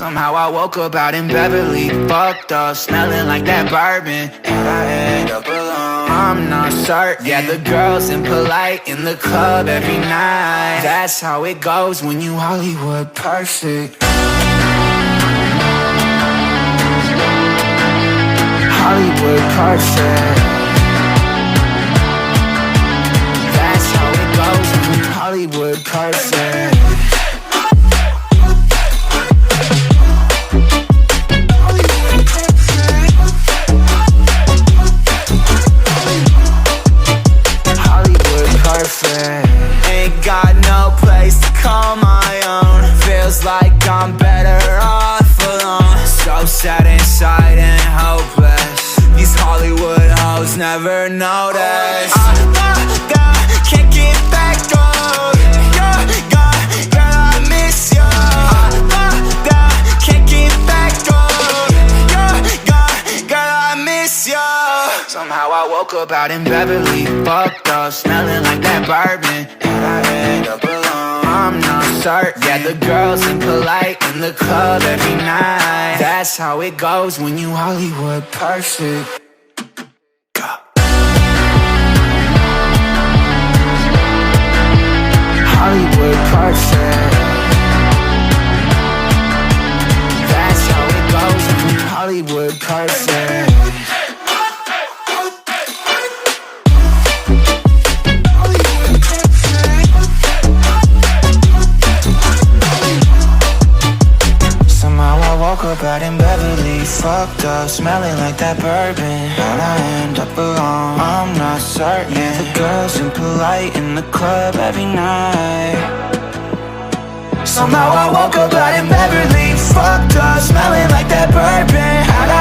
Somehow I woke up out in Beverly, fucked up, smelling like that bourbon. And I end up alone, I'm not certain. Yeah, the girls impolite in the club every night. That's how it goes when you Hollywood perfect. Hollywood perfect. That's how it goes when you Hollywood perfect. Ain't got no place to call my own. Feels like I'm better off alone. So sad inside and hopeless. These Hollywood hoes never notice. Can't get back on. Girl, I miss you. Can't get back on. Girl, I miss you. Somehow I woke up out in Beverly, fucked up, smelling like that bourbon. And I end up alone, I'm not certain. Yeah, the girls impolite in the club every night. That's how it goes when you Hollywood perfect. Hollywood perfect. That's how it goes when you Hollywood perfect. Woke up out in Beverly, fucked up, smelling like that bourbon. How'd I end up alone? I'm not certain. Yeah, the girls impolite in the club every night. Somehow I woke up out in Beverly, fucked up, smelling like that bourbon. How'd I